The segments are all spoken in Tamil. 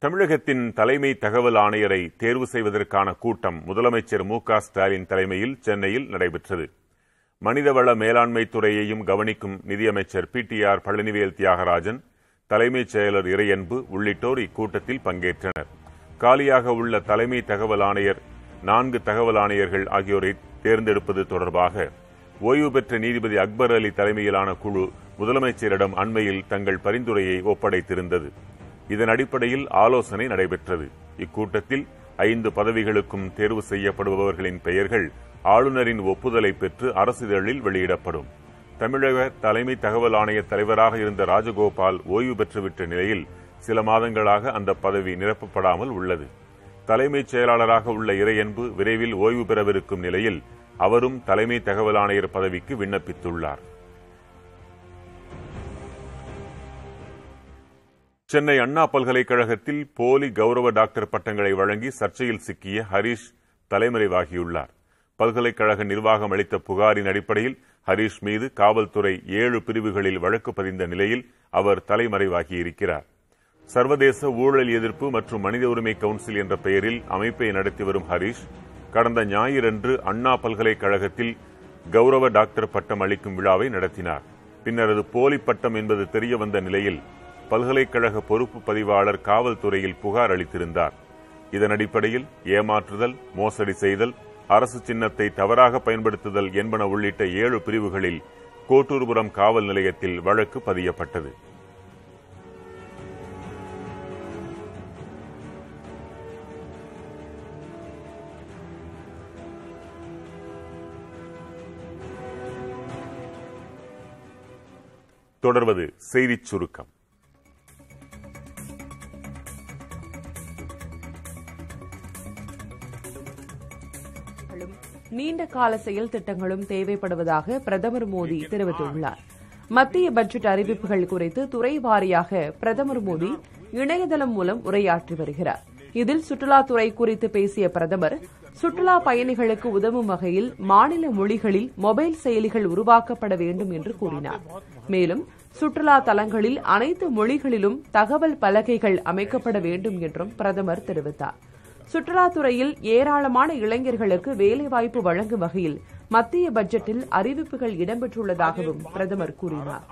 தமிழகத்தின் தலைமை தகவல் ஆணையரை தேர்வு செய்வதற்கான கூட்டம் முதலமைச்சர் மு.க.ஸ்டாலின் தலைமையில் சென்னையில் நடைபெற்றது. மனிதவள மேலாண்மை துறையையும் கவனிக்கும் நிதியமைச்சர் பிடிஆர் பழனிவேல் தியாகராஜன், தலைமைச் செயலர் இறையன்பு உள்ளிட்டோர் இக்கூட்டத்தில் பங்கேற்றனர். காலியாக உள்ள தலைமை தகவல் ஆணையர், 4 தகவல் ஆணையர்கள் ஆகியோரை தேர்ந்தெடுப்பது தொடர்பாக ஓய்வு பெற்ற நீதிபதி அக்பர் அலி தலைமையிலான குழு முதலமைச்சரிடம் அண்மையில் தங்கள் பரிந்துரையை ஒப்படைத்திருந்தது. இதன் அடிப்படையில் ஆலோசனை நடைபெற்றது. இக்கூட்டத்தில் 5 பதவிகளுக்கும் தேர்வு செய்யப்படுபவர்களின் பெயர்கள் ஆளுநரின் ஒப்புதலை பெற்று அரசிதழில் வெளியிடப்படும். தமிழக தலைமை தகவல் ஆணைய தலைவராக இருந்த ராஜகோபால் ஓய்வு பெற்றுவிட்ட நிலையில் சில மாதங்களாக அந்த பதவி நிரப்பப்படாமல் உள்ளது. தலைமைச் செயலாளராக உள்ள இறையன்பு விரைவில் ஓய்வு பெறவிருக்கும் நிலையில் அவரும் தலைமை தகவல் ஆணையர் பதவிக்கு விண்ணப்பித்துள்ளார். சென்னை அண்ணா பல்கலைக்கழகத்தில் போலி கௌரவ டாக்டர் பட்டங்களை வழங்கி சர்ச்சையில் சிக்கிய ஹரீஷ் தலைமறைவாகியுள்ளார். பல்கலைக்கழக நிர்வாகம் அளித்த புகாரின் அடிப்படையில் ஹரீஷ் மீது காவல்துறை 7 பிரிவுகளில் வழக்கு பதிந்த நிலையில் அவர் தலைமறைவாகியிருக்கிறார். சர்வதேச ஊழல் எதிர்ப்பு மற்றும் மனித உரிமை கவுன்சில் என்ற பெயரில் அமைப்பை நடத்தி வரும் ஹரீஷ் கடந்த ஞாயிறன்று அண்ணா பல்கலைக்கழகத்தில் கௌரவ டாக்டர் பட்டம் அளிக்கும் விழாவை நடத்தினார். பின்னர் அது போலி பட்டம் என்பது தெரியவந்த நிலையில் பல்கலைக்கழக பொறுப்பு பதிவாளர் காவல்துறையில் புகார் அளித்திருந்தார். இதன் அடிப்படையில் ஏமாற்றுதல், மோசடி செய்தல், அரசு சின்னத்தை தவறாக பயன்படுத்துதல் என்பன உள்ளிட்ட 7 பிரிவுகளில் கோட்டூர்புரம் காவல் நிலையத்தில் வழக்கு பதியப்பட்டது. தொடர்வது செய்திச் சுருக்கம். நீண்ட கால செயல் திட்டங்களும் தேவைப்படுவதாக பிரதமர் மோடி தெரிவித்துள்ளார். மத்திய பட்ஜெட் அறிவிப்புகள் குறித்து துறை வாரியாக பிரதமர் மோடி இணையதளம் மூலம் உரையாற்றி வருகிறார். இதில் சுற்றுலாத்துறை குறித்து பேசிய பிரதமர், சுற்றுலா பயணிகளுக்கு உதவும் வகையில் மாநில மொழிகளில் மொபைல் செயலிகள் உருவாக்கப்பட வேண்டும் என்று கூறினார். மேலும் சுற்றுலா தலங்களில் அனைத்து மொழிகளிலும் தகவல் பலகைகள் அமைக்கப்பட வேண்டும் என்றும் பிரதமர் தெரிவித்தார். சுற்றுலாத்துறையில் ஏராளமான இளைஞர்களுக்கு வேலைவாய்ப்பு வழங்கும் வகையில் மத்திய பட்ஜெட்டில் அறிவிப்புகள் இடம்பெற்றுள்ளதாகவும் பிரதமர் கூறினார்.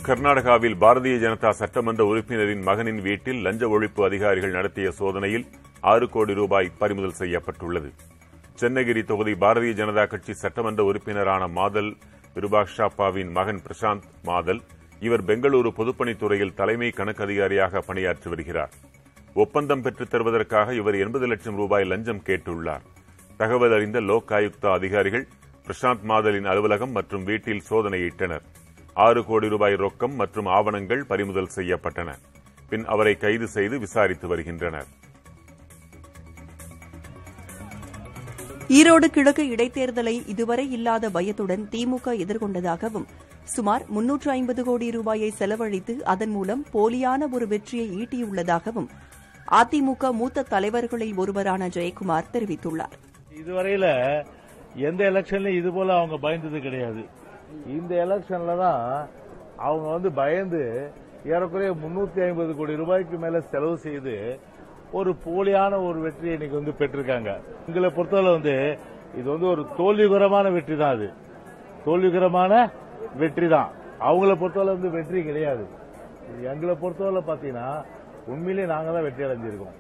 கர்நாடகாவில் பாரதிய ஜனதா சட்டமன்ற உறுப்பினரின் மகனின் வீட்டில் லஞ்ச ஒழிப்பு அதிகாரிகள் நடத்திய சோதனையில் 6 கோடி ரூபாய் பறிமுதல் செய்யப்பட்டுள்ளது. சென்னகிரி தொகுதி பாரதிய ஜனதா கட்சி சட்டமன்ற உறுப்பினரான மாதல் விருபாக்ஷாப்பாவின் மகன் பிரசாந்த் மாதல். இவர் பெங்களூரு பொதுப்பணித்துறையில் தலைமை கணக்கு அதிகாரியாக பணியாற்றி வருகிறார். ஒப்பந்தம் பெற்றுத் தருவதற்காக இவர் 80 லட்சம் ரூபாய் லஞ்சம் கேட்டுள்ளார். தகவல் அறிந்த லோக் ஆயுக்தா அதிகாரிகள் பிரசாந்த் மாதலின் அலுவலகம் மற்றும் வீட்டில் சோதனையிட்டனர். 6 கோடி ரூபாய் ரொக்கம் மற்றும் ஆவணங்கள் பறிமுதல் செய்யப்பட்டன. பின் அவரை கைது செய்து விசாரித்து வருகின்றனர். ஈரோடு கிழக்கு இடைத்தேர்தலை இதுவரை இல்லாத பயத்துடன் திமுக எதிர்கொண்டதாகவும், சுமார் 350 கோடி ரூபாயை செலவழித்து அதன் மூலம் போலியான ஒரு வெற்றியை ஈட்டியுள்ளதாகவும் அதிமுக மூத்த தலைவர்களில் ஒருவரான ஜெயக்குமார் தெரிவித்துள்ளார். இதுவரையில எந்த எலெக்ஷன்லயும் இதுபோல அவங்க பயந்தது கிடையாது. இந்த எலெக்ஷன்ல தான் அவங்க பயந்து ஏறக்குறைய 350 கோடி ரூபாய்க்கு மேல செலவு செய்து ஒரு போலியான ஒரு வெற்றியை இன்னைக்கு பெற்றிருக்காங்க. எங்களை பொறுத்தவரை இது ஒரு தோல்விகரமான வெற்றி தான். அது தோல்விகரமான வெற்றி தான். அவங்கள பொறுத்தவரை வெற்றி கிடையாது. எங்களை பொறுத்தவரை பாத்தீங்கன்னா உண்மையிலே நாங்க தான் வெற்றி அடைஞ்சிருக்கோம்.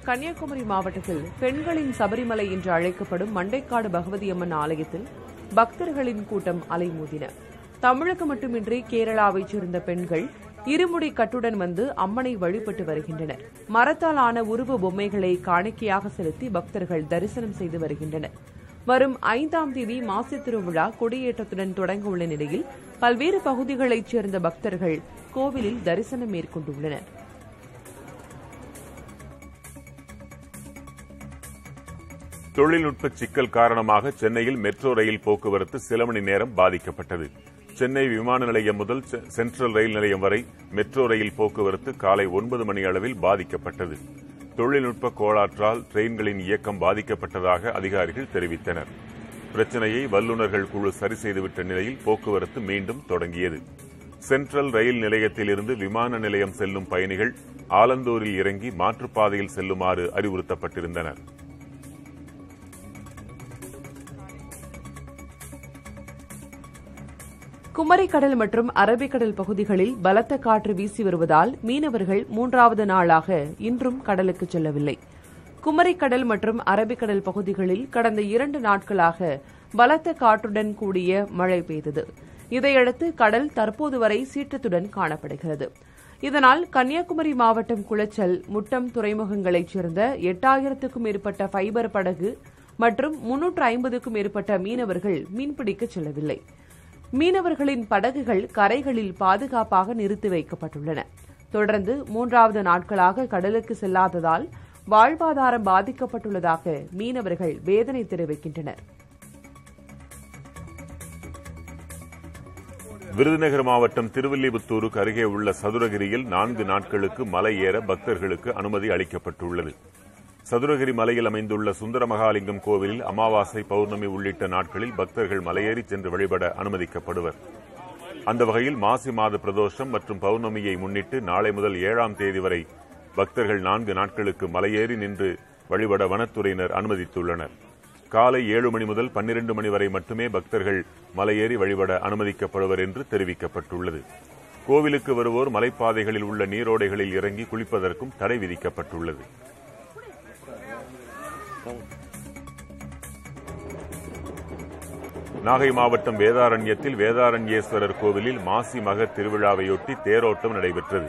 கன்னியாகுமரி மாவட்டத்தில் பெண்களின் சபரிமலை என்று அழைக்கப்படும் மண்டைக்காடு பகவதி அம்மன் ஆலயத்தில் பக்தர்களின் கூட்டம் அலைமோதின. தமிழகம் மட்டுமின்றி கேரளாவைச் சேர்ந்த பெண்கள் இருமுடி கட்டுடன் வந்து அம்மனை வழிபட்டு வருகின்றனர். மரத்தால் ஆன உருவ பொம்மைகளை காணிக்கையாக செலுத்தி பக்தர்கள் தரிசனம் செய்து வருகின்றனர். வரும் 5ஆம் தேதி மாசி திருவிழா கொடியேற்றத்துடன் தொடங்க உள்ள நிலையில் பல்வேறு பகுதிகளைச் சேர்ந்த பக்தர்கள் கோவிலில் தரிசனம் மேற்கொண்டுள்ளனர். தொழில்நுட்ப சிக்கல் காரணமாக சென்னையில் மெட்ரோ ரயில் போக்குவரத்து சில மணி நேரம் பாதிக்கப்பட்டது. சென்னை விமான நிலையம் முதல் சென்ட்ரல் ரயில் நிலையம் வரை மெட்ரோ ரயில் போக்குவரத்து காலை 9 மணி அளவில் பாதிக்கப்பட்டது. தொழில்நுட்ப கோளாற்றால் ட்ரெயின்களின் இயக்கம் பாதிக்கப்பட்டதாக அதிகாரிகள் தெரிவித்தனர். பிரச்சினையை வல்லுநர்கள் குழு சரி செய்துவிட்ட நிலையில் போக்குவரத்து மீண்டும் தொடங்கியது. சென்ட்ரல் ரயில் நிலையத்திலிருந்து விமான நிலையம் செல்லும் பயணிகள் ஆலந்தூரில் இறங்கி மாற்றுப்பாதையில் செல்லுமாறு அறிவுறுத்தப்பட்டிருந்தனர். குமரிக்கடல் மற்றும் அரபிக்கடல் பகுதிகளில் பலத்த காற்று வீசி வருவதால் மீனவர்கள் 3வது நாளாக இன்றும் கடலுக்கு செல்லவில்லை. குமரிக்கடல் மற்றும் அரபிக்கடல் பகுதிகளில் கடந்த 2 நாட்களாக பலத்த காற்றுடன் கூடிய மழை பெய்தது. இதையடுத்து கடல் தற்போது வரை சீற்றத்துடன் காணப்படுகிறது. இதனால் கன்னியாகுமரி மாவட்டம் குளச்சல், முட்டம் துறைமுகங்களைச் சேர்ந்த 8000க்கும் மேற்பட்ட ஃபைபர் படகு மற்றும் 350க்கும் மேற்பட்ட மீனவர்கள் மீன்பிடிக்க செல்லவில்லை. மீனவர்களின் படகுகள் கரைகளில் பாதுகாப்பாக நிறுத்தி வைக்கப்பட்டுள்ளன. தொடர்ந்து 3வது நாட்களாக கடலுக்கு செல்லாததால் வாழ்வாதாரம் பாதிக்கப்பட்டுள்ளதாக மீனவர்கள் வேதனை தெரிவிக்கின்றனர். விருதுநகர் மாவட்டம் திருவில்லிபுத்தூருக்கு அருகே உள்ள சதுரகிரியில் 4 நாட்களுக்கு மலை ஏற பக்தர்களுக்கு அனுமதி அளிக்கப்பட்டுள்ளது. சதுரகிரி மலையில் அமைந்துள்ள சுந்தரமகாலிங்கம் கோவிலில் அமாவாசை, பௌர்ணமி உள்ளிட்ட நாட்களில் பக்தர்கள் மலையேறி சென்று வழிபட அனுமதிக்கப்படுவர். அந்த வகையில் மாசி மாத பிரதோஷம் மற்றும் பௌர்ணமியை முன்னிட்டு நாளை முதல் 7ஆம் தேதி வரை பக்தர்கள் 4 நாட்களுக்கு மலையேறி நின்று வழிபட வனத்துறையினர் அனுமதித்துள்ளனர். காலை 7 மணி முதல் 12 மணி வரை மட்டுமே பக்தர்கள் மலையேறி வழிபட அனுமதிக்கப்படுவர் என்று தெரிவிக்கப்பட்டுள்ளது. கோவிலுக்கு வருவோர் மலைப்பாதைகளில் உள்ள நீரோடைகளில் இறங்கி குளிப்பதற்கும் தடை விதிக்கப்பட்டுள்ளது. நாகை மாவட்டம் வேதாரண்யத்தில் வேதாரண்யேஸ்வரர் கோவிலில் மாசி மக திருவிழாவையொட்டி தேரோட்டம் நடைபெற்றது.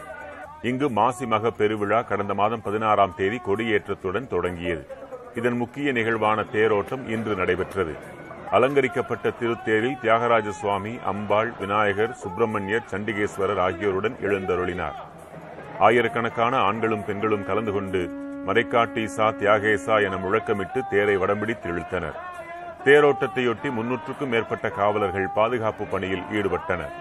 இங்கு மாசி மக பெருவிழா கடந்த மாதம் 16ஆம் தேதி கொடியேற்றத்துடன் தொடங்கியது. இதன் முக்கிய நிகழ்வான தேரோட்டம் இன்று நடைபெற்றது. அலங்கரிக்கப்பட்ட திருத்தேரில் தியாகராஜ சுவாமி, அம்பாள், விநாயகர், சுப்பிரமணியர், சண்டிகேஸ்வரர் ஆகியோருடன் எழுந்தருளினார். ஆயிரக்கணக்கான ஆண்களும் பெண்களும் கலந்து கொண்டு மறைக்காட்டீசா, தியாகேசா என முழக்கமிட்டு தேரை வடம்பிடித்து இழுத்தனர். தேரோட்டத்தையொட்டி 300க்கும் மேற்பட்ட காவலர்கள் பாதுகாப்பு பணியில் ஈடுபட்டனர்.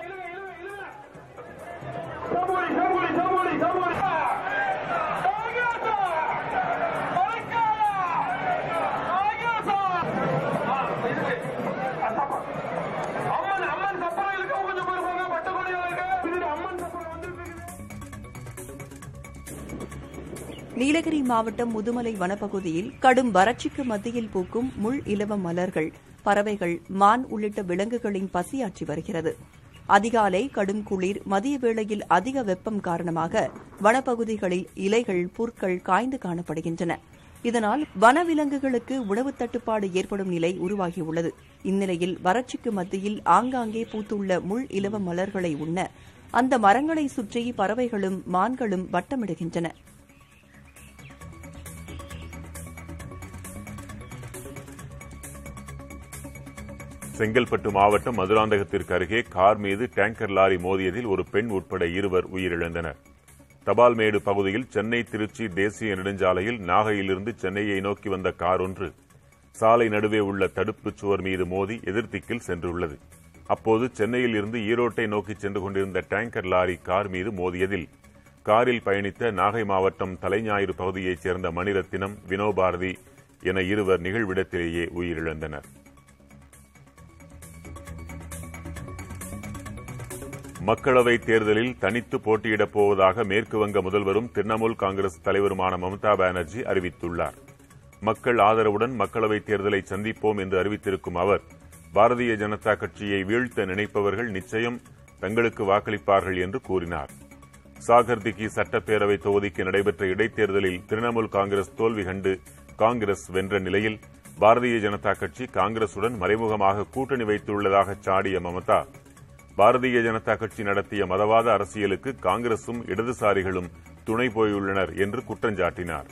நீலகிரி மாவட்டம் முதுமலை வனப்பகுதியில் கடும் வறட்சிக்கு மத்தியில் பூக்கும் முள் இலவ மலர்கள், பறவைகள், மான் உள்ளிட்ட விலங்குகளின் பசியாற்றி வருகிறது. அதிகாலை கடும் குளிர், மதிய வேளையில் அதிக வெப்பம் காரணமாக வனப்பகுதிகளில் இலைகள், புற்கள் காய்ந்து காணப்படுகின்றன. இதனால் வனவிலங்குகளுக்கு உணவு தட்டுப்பாடு ஏற்படும் நிலை உருவாகியுள்ளது. இந்நிலையில் வறட்சிக்கு மத்தியில் ஆங்காங்கே பூத்துள்ள முள் இலவ மலர்களை உண்ண அந்த மரங்களை சுற்றி பறவைகளும் மான்களும் வட்டமிடுகின்றன. செங்கல்பட்டு மாவட்டம் மதுராந்தகத்திற்கு அருகே கார் மீது டேங்கர் லாரி மோதியதில் ஒரு பெண் உட்பட 2 உயிரிழந்தனர். தபால்மேடு பகுதியில் சென்னை திருச்சி தேசிய நெடுஞ்சாலையில் நாகையிலிருந்து சென்னையை நோக்கி வந்த கார் ஒன்று சாலை நடுவே உள்ள தடுப்புச் சுவர் மீது மோதி எதிர்த்திக்கில் சென்றுள்ளது. அப்போது சென்னையில் இருந்து ஈரோட்டை நோக்கி சென்று கொண்டிருந்த டேங்கர் லாரி கார் மீது மோதியதில் காரில் பயணித்த நாகை மாவட்டம் தலைஞாயிறு பகுதியைச் சேர்ந்த மணிரத்தினம், வினோபாரதி என 2 நிகழ்விடத்திலேயே உயிரிழந்தனர். மக்களவைத் தேர்தலில் தனித்து போட்டியிடப் போவதாக மேற்குவங்க முதல்வரும் திரிணாமுல் காங்கிரஸ் தலைவருமான மம்தா பானர்ஜி அறிவித்துள்ளார். மக்கள் ஆதரவுடன் மக்களவைத் தேர்தலை சந்திப்போம் என்று அறிவித்திருக்கும் அவர், பாரதிய ஜனதா கட்சியை வீழ்த்த நினைப்பவர்கள் நிச்சயம் தங்களுக்கு வாக்களிப்பார்கள் என்று கூறினார். சாகர்திகி சட்டப்பேரவை தொகுதிக்கு நடைபெற்ற இடைத்தேர்தலில் திரிணாமுல் காங்கிரஸ் தோல்வி கண்டு காங்கிரஸ் வென்ற நிலையில் பாரதிய ஜனதா கட்சி காங்கிரசுடன் மறைமுகமாக கூட்டணி வைத்துள்ளதாக சாடிய மம்தா, பாரதிய ஜனதா கட்சி நடத்திய மதவாத அரசியலுக்கு காங்கிரசும் இடதுசாரிகளும் துணை போயுள்ளனர் என்று குற்றஞ்சாட்டினார்.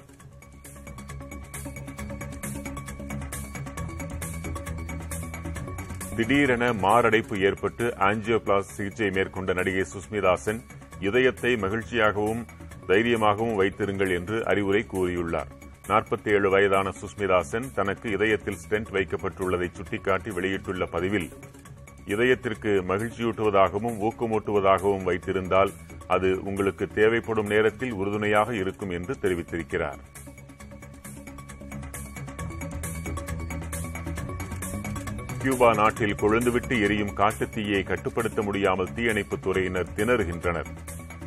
திடீரென மாரடைப்பு ஏற்பட்டு ஆஞ்சியோபிளாஸ்டி சிகிச்சை மேற்கொண்ட நடிகை சுஷ்மிதா சென், இதயத்தை மகிழ்ச்சியாகவும் தைரியமாகவும் வைத்திருங்கள் என்று அறிவுரை கூறியுள்ளார். 47 வயதான சுஷ்மிதா சென் தனக்கு இதயத்தில் ஸ்டென்ட் வைக்கப்பட்டுள்ளதை சுட்டிக்காட்டி வெளியிட்டுள்ள பதிவில், இதயத்திற்கு மகிழ்ச்சியூட்டுவதாகவும் ஊக்கமூட்டுவதாகவும் வைத்திருந்தால் அது உங்களுக்கு தேவைப்படும் நேரத்தில் உறுதுணையாக இருக்கும் என்று தெரிவித்திருக்கிறார். கியூபா நாட்டில் கொழுந்துவிட்டு எரியும் காட்டுத்தீயை கட்டுப்படுத்த முடியாமல் தீயணைப்புத் துறையினர் திணறுகின்றனர்.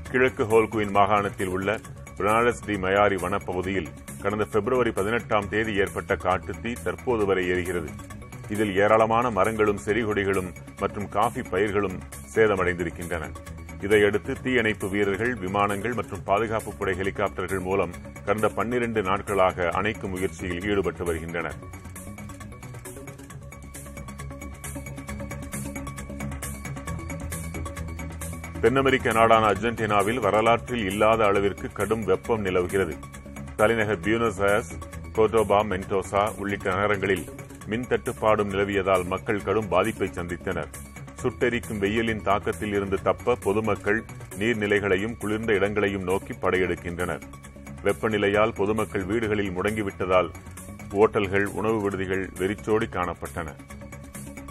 கிழக்கு ஹோல்குயின் மாகாணத்தில் உள்ள பிரானஸ் டி மயாரி வனப்பகுதியில் கடந்த பிப்ரவரி 18ஆம் தேதி ஏற்பட்ட காட்டுத்தீ தற்போது வரை எரிகிறது. இதில் ஏராளமான மரங்களும் செடிகொடிகளும் மற்றும் காஃபி பயிர்களும் சேதமடைந்திருக்கின்றன. இதையடுத்து தீயணைப்பு வீரர்கள், விமானங்கள் மற்றும் பாதுகாப்பு படை ஹெலிகாப்டர்கள் மூலம் கடந்த 12 நாட்களாக அணைக்கும் முயற்சியில் ஈடுபட்டு வருகின்றனர். தென் அமெரிக்க நாடான அர்ஜென்டினாவில் வரலாற்றில் இல்லாத அளவிற்கு கடும் வெப்பம் நிலவுகிறது. தலைநகர் பியூனஸ் அயர்ஸ், கோர்டோபா, மென்டோசா உள்ளிட்ட நகரங்களில் மின் தட்டுப்பாடும் நிலவியதால் மக்கள் கடும் பாதிப்பை சந்தித்தனர். சுட்டெரிக்கும் வெயிலின் தாக்கத்தில் இருந்து தப்ப பொதுமக்கள் நீர்நிலைகளையும் குளிர்ந்த இடங்களையும் நோக்கி படையெடுக்கின்றனர். வெப்பநிலையால் பொதுமக்கள் வீடுகளில் முடங்கிவிட்டதால் ஓட்டல்கள், உணவு விடுதிகள் வெறிச்சோடி காணப்பட்டன.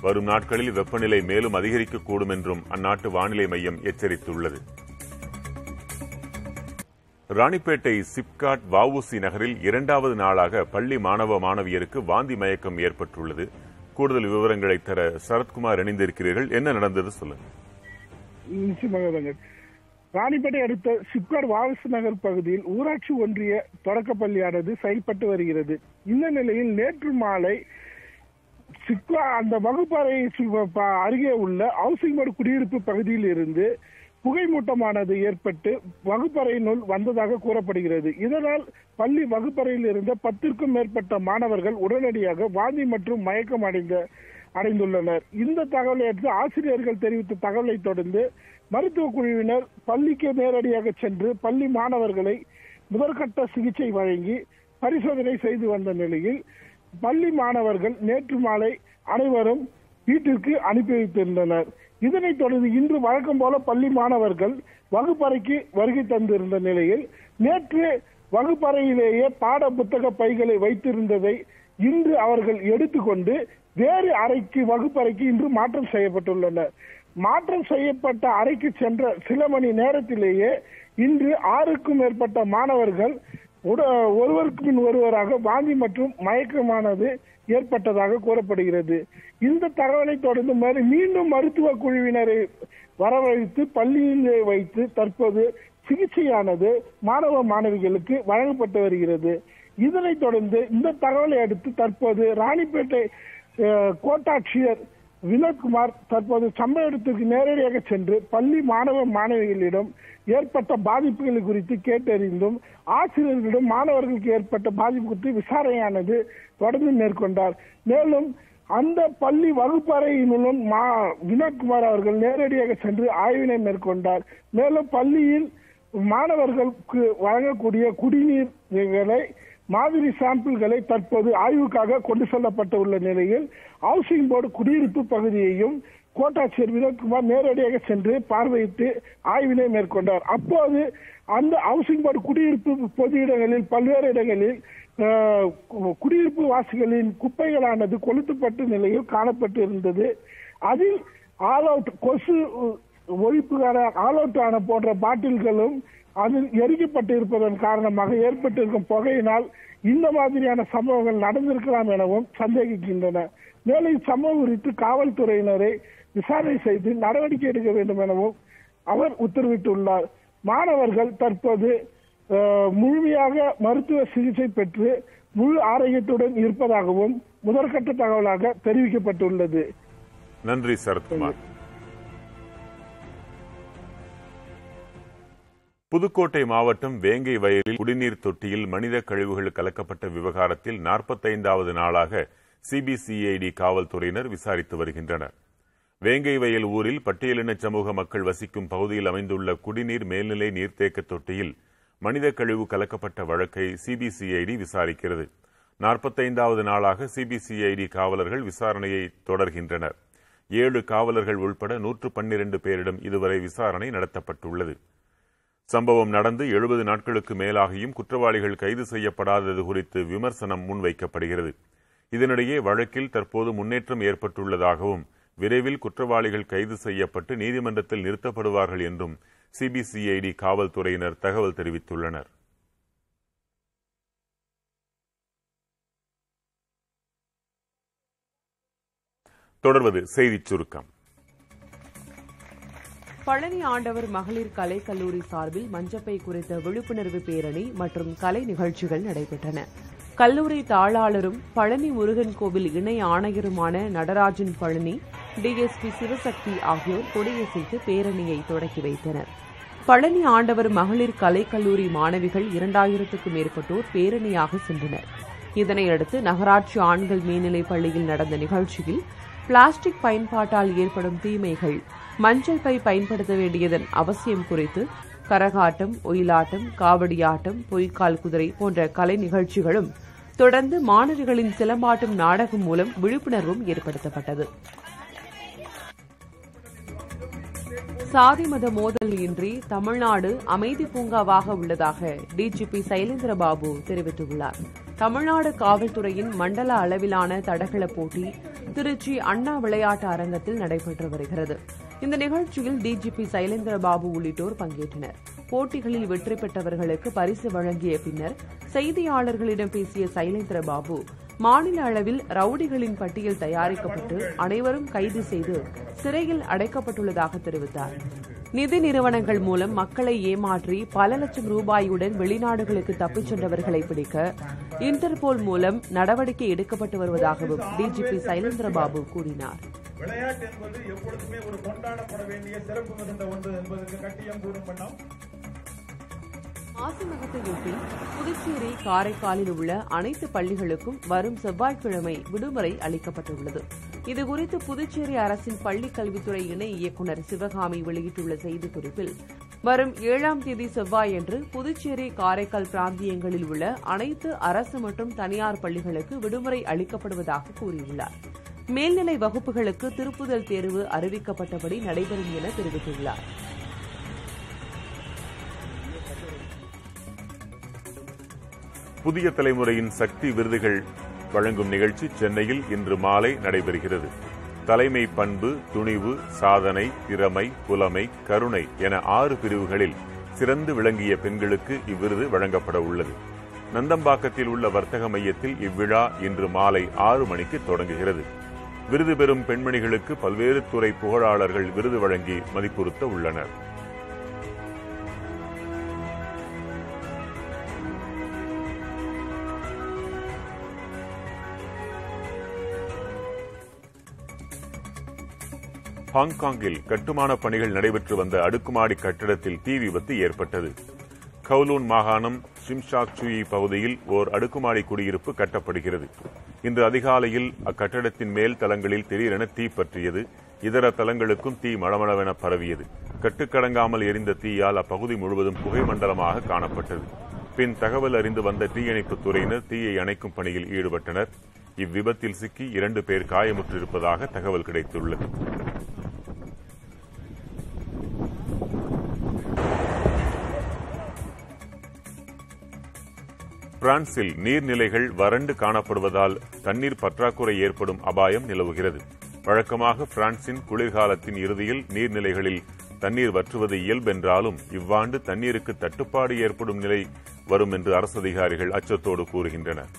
வரும் நாட்களில் வெப்பநிலை மேலும் அதிகரிக்கக்கூடும் என்றும் அந்நாட்டு வானிலை மையம் எச்சரித்துள்ளது. ராணிப்பேட்டை சிப்காட் வஉசி நகரில் 2வது நாளாக பள்ளி மாணவ மாணவியருக்கு வாந்தி மயக்கம் ஏற்பட்டுள்ளது. கூடுதல் விவரங்களை தர சரத்குமார் இணைந்திருக்கிறீர்கள். என்ன நடந்தது சொல்லுங்க. நிச்சயமாக ராணிப்பேட்டை அடுத்த சிப்காட் வஉசி நகர் பகுதியில் ஊராட்சி ஒன்றிய தொடக்கப்பள்ளியானது செயல்பட்டு வருகிறது. இந்த நிலையில் நேற்று மாலை அந்த வகுப்பறை அருகே உள்ள ஹவுசிங் போர்டு குடியிருப்பு பகுதியில் இருந்து புகைமூட்டமானது ஏற்பட்டு வகுப்பறையினுள் வந்ததாக கூறப்படுகிறது. இதனால் பள்ளி வகுப்பறையில் இருந்த 10க்கும் மேற்பட்ட மாணவர்கள் உடனடியாக வாந்தி மற்றும் மயக்கம் அடைந்துள்ளனர். இந்த தகவலை அடுத்து ஆசிரியர்கள் தெரிவித்த தகவலை தொடர்ந்து மருத்துவ குழுவினர் பள்ளிக்கு நேரடியாக சென்று பள்ளி மாணவர்களை முதற்கட்ட சிகிச்சை வழங்கி பரிசோதனை செய்து வந்த நிலையில் பள்ளி மாணவர்கள் நேற்று மாலை அனைவரும் வீட்டிற்கு அனுப்பி வைத்திருந்தனர். இதனைத் தொடர்ந்து இன்று வழக்கம் போல பள்ளி மாணவர்கள் வகுப்பறைக்கு வருகை தந்திருந்த நிலையில் நேற்று வகுப்பறையிலேயே பாட புத்தக பைகளை வைத்திருந்ததை இன்று அவர்கள் எடுத்துக்கொண்டு வேறு வகுப்பறைக்கு இன்று மாற்றம் செய்யப்பட்டுள்ளனர். மாற்றம் செய்யப்பட்ட அறைக்கு சென்ற சில மணி நேரத்திலேயே இன்று 6க்கும் மேற்பட்ட மாணவர்கள் ஒருவருக்கு பின் ஒருவராக வாந்தி மற்றும் மயக்கமானது ஏற்பட்டதாக கூறப்படுகிறது. இந்த தகவலை தொடர்ந்து மீண்டும் மருத்துவ குழுவினரை வரவழைத்து பள்ளியிலே வைத்து தற்போது சிகிச்சையானது மாணவ மாணவிகளுக்கு வழங்கப்பட்டு வருகிறது. இதனைத் தொடர்ந்து இந்த தகவலை அடுத்து தற்போது ராணிப்பேட்டை கோட்டாட்சியர் வினோத்குமார் தற்போது சம்பவ இடத்திற்கு நேரடியாக சென்று பள்ளி மாணவ மாணவிகளிடம் ஏற்பட்ட பாதிப்புகள் குறித்து கேட்டறிந்தும் ஆசிரியர்களிடம் மாணவர்களுக்கு ஏற்பட்ட பாதிப்பு குறித்து விசாரணையானது தொடர்ந்து மேற்கொண்டார். மேலும் அந்த பள்ளி வகுப்பறையினுள்ளும் வினோத்குமார் அவர்கள் நேரடியாக சென்று ஆய்வினை மேற்கொண்டார். மேலும் பள்ளியில் மாணவர்களுக்கு வழங்கக்கூடிய குடிநீர்களை மாதிரி சாம்பிள்களை தற்போது ஆய்வுக்காக கொண்டு செல்லப்பட்டுள்ள நிலையில் ஹவுசிங் போர்டு குடியிருப்பு பகுதியையும் கோட்டாட்சியர் வினோத்குமார் நேரடியாக சென்று பார்வையிட்டு ஆய்வினை மேற்கொண்டார். அப்போது அந்த ஹவுசிங் போர்டு குடியிருப்பு பொது இடங்களில் பல்வேறு இடங்களில் குடியிருப்பு வாசிகளின் குப்பைகளானது கொளுத்தப்பட்ட நிலையில் காணப்பட்டு இருந்தது. அதில் ஆல் அவுட் கொசு ஒழிப்புக்கான ஆல் அவுட் ஆன போன்ற பாட்டில்களும் அதில் எரிக்கப்பட்டு இருப்பதன் காரணமாக ஏற்பட்டிருக்கும் புகையினால் இந்த மாதிரியான சம்பவங்கள் நடந்திருக்கலாம் எனவும் சந்தேகிக்கின்றன. மேலும் இச்சம்பவம் குறித்து காவல்துறையினரை விசாரணை செய்து நடவடிக்கை எடுக்க வேண்டும் எனவும் அவர் உத்தரவிட்டுள்ளார். மாணவர்கள் தற்போது முழுமையாக மருத்துவ சிகிச்சை பெற்று முழு ஆரோக்கியத்துடன் இருப்பதாகவும் முதற்கட்ட தகவலாக தெரிவிக்கப்பட்டுள்ளது. நன்றி சரத்குமார். புதுக்கோட்டை மாவட்டம் வேங்கை வயலில் குடிநீர் தொட்டியில் மனித கழிவுகள் கலக்கப்பட்ட விவகாரத்தில் 45வது நாளாக சிபிசிஐடி காவல்துறையினர் விசாரித்து வருகின்றனர். வேங்கை வயல் ஊரில் பட்டியலின சமூக மக்கள் வசிக்கும் பகுதியில் அமைந்துள்ள குடிநீர் மேல்நிலை நீர்த்தேக்க தொட்டியில் மனித கழிவு கலக்கப்பட்ட வழக்கை சிபிசிஐடி விசாரிக்கிறது. 45வது நாளாக சிபிசிஐடி காவலர்கள் விசாரணையை தொடர்கின்றனர். 7 காவலர்கள் உட்பட 112 பேரிடம் இதுவரை விசாரணை நடத்தப்பட்டுள்ளது. சம்பவம் நடந்து 70 நாட்களுக்கு மேலாகியும் குற்றவாளிகள் கைது செய்யப்படாதது குறித்து விமர்சனம் முன்வைக்கப்படுகிறது. இதனிடையே வழக்கில் தற்போது முன்னேற்றம் ஏற்பட்டுள்ளதாகவும் விரைவில் குற்றவாளிகள் கைது செய்யப்பட்டு நீதிமன்றத்தில் நிறுத்தப்படுவார்கள் என்றும் சிபிசிஐடி காவல்துறையினர் தகவல் தெரிவித்துள்ளனர். தொடர்வது செய்திச் சுருக்கம். பழனி ஆண்டவர் மகளிர் கலைக்கல்லூரி சார்பில் மஞ்சப்பை குறித்த விழிப்புணர்வு பேரணி மற்றும் கலை நிகழ்ச்சிகள் நடைபெற்றன. கல்லூரி தாளாளரும் பழனி முருகன் கோவில் இணை ஆணையருமான நடராஜன் பழனி, டிஎஸ்பி சிவசக்தி ஆகியோர் கொடியசைத்து பேரணியை தொடக்கி வைத்தனர். பழனி ஆண்டவர் மகளிர் கலைக்கல்லூரி மாணவிகள் 2000க்கும் மேற்பட்டோர் பேரணியாக சென்றனர். இதனையடுத்து நகராட்சி ஆண்கள் மேல்நிலைப் பள்ளியில் நடந்த நிகழ்ச்சியில் பிளாஸ்டிக் பயன்பாட்டால் ஏற்படும் தீமைகள், மஞ்சள் பை பயன்படுத்த வேண்டியதன் அவசியம் குறித்து கரகாட்டம், ஒயிலாட்டம், காவடியாட்டம், பொய்க்கால் குதிரை போன்ற கலை நிகழ்ச்சிகளும் தொடர்ந்து மாணவிகளின் சிலம்பாட்டும் நாடகம் மூலம் விழிப்புணர்வும் ஏற்படுத்தப்பட்டது. சாதி மத மோதல் இன்றி தமிழ்நாடு அமைதி பூங்காவாக உள்ளதாக டிஜிபி சைலேந்திரபாபு தெரிவித்துள்ளார். தமிழ்நாடு காவல்துறையின் மண்டல அளவிலான தடகள போட்டி திருச்சி அண்ணா விளையாட்டு அரங்கத்தில் நடைபெற்று வருகிறது. இந்த நிகழ்ச்சியில் டிஜிபி சைலேந்திரபாபு உள்ளிட்டோர் பங்கேற்றனர். போட்டிகளில் வெற்றி பெற்றவர்களுக்கு பரிசு வழங்கிய பின்னர் செய்தியாளர்களிடம் பேசிய சைலேந்திரபாபு, மாநில அளவில் ரவுடிகளின் பட்டியல் தயாரிக்கப்பட்டு அனைவரும் கைது செய்து சிறையில் அடைக்கப்பட்டுள்ளதாக தெரிவித்தார். நிதி நிறுவனங்கள் மூலம் மக்களை ஏமாற்றி பல லட்சம் ரூபாயுடன் வெளிநாடுகளுக்கு தப்பிச் சென்றவர்களை பிடிக்க இன்டர்போல் மூலம் நடவடிக்கை எடுக்கப்பட்டு வருவதாகவும் டிஜிபி சைலேந்திரபாபு கூறினார். விளையாட்டு என்பது எப்பொழுதுமே ஒரு கொண்டாடப்பட வேண்டிய சிறப்பு மிகுந்த ஒன்று என்பதற்கு கட்டியம் கூறும் வண்ணம் மாசி மகத்தையொட்டி புதுச்சேரி, காரைக்காலில் உள்ள அனைத்து பள்ளிகளுக்கும் வரும் செவ்வாய்க்கிழமை விடுமுறை அளிக்கப்பட்டுள்ளது. இதுகுறித்து புதுச்சேரி அரசின் பள்ளிக் கல்வித்துறை இணை இயக்குநர் சிவகாமி வெளியிட்டுள்ள செய்திக்குறிப்பில், வரும் 7ஆம் தேதி செவ்வாயன்று புதுச்சேரி, காரைக்கால் பிராந்தியங்களில் உள்ள அனைத்து அரசு மற்றும் தனியார் பள்ளிகளுக்கு விடுமுறை அளிக்கப்படுவதாக கூறியுள்ளார். மேல்நிலை வகுப்புகளுக்கு திருப்புதல் தேர்வு அறிவிக்கப்பட்டபடி நடைபெறும் என தெரிவித்துள்ளார். புதிய தலைமுறையின் சக்தி விருதுகள் வழங்கும் நிகழ்ச்சி சென்னையில் இன்று மாலை நடைபெறுகிறது. தலைமை பண்பு, துணிவு, சாதனை, திறமை, புலமை, கருணை என 6 பிரிவுகளில் சிறந்து விளங்கிய பெண்களுக்கு இவ்விருது வழங்கப்பட உள்ளது. நந்தம்பாக்கத்தில் உள்ள வர்த்தக மையத்தில் இவ்விழா இன்று மாலை 6 மணிக்கு தொடங்குகிறது. விருது பெறும் பெண்மணிகளுக்கு பல்வேறு துறை புகழாளர்கள் விருது வழங்கி மதிப்புறுத்த உள்ளனர். ஹாங்காங்கில் கட்டுமான பணிகள் நடைபெற்று வந்த அடுக்குமாடி கட்டிடத்தில் தீ விபத்து ஏற்பட்டது. கவுலூன் மாகாணம் ஷிம்ஷாக் சுயி பகுதியில் ஓர் அடுக்குமாடி குடியிருப்பு கட்டப்படுகிறது. இன்று அதிகாலையில் அக்கட்டடத்தின் மேல் தளங்களில் திடீரென தீ பற்றியது. இதர தளங்களுக்கும் தீ மளமளவென பரவியது. கட்டுக்கடங்காமல் எரிந்த தீயால் அப்பகுதி முழுவதும் புகை மண்டலமாக காணப்பட்டது. பின் தகவல் அறிந்து வந்த தீயணைப்புத் துறையினர் தீயை அணைக்கும் பணியில் ஈடுபட்டனர். இவ்விபத்தில் சிக்கி 2 பேர் காயமுற்றிருப்பதாக தகவல் கிடைத்துள்ளது. பிரான்சில் நீர்நிலைகள் வறண்டு காணப்படுவதால் தண்ணீர் பற்றாக்குறை ஏற்படும் அபாயம் நிலவுகிறது. வழக்கமாக பிரான்சின் குளிர்காலத்தின் இறுதியில் நீர்நிலைகளில் தண்ணீர் வற்றுவது இயல்பென்றாலும் இவ்வாண்டு தண்ணீருக்கு தட்டுப்பாடு ஏற்படும் நிலை வரும் என்று அரசு அதிகாரிகள் அச்சத்தோடு கூறுகின்றனர்.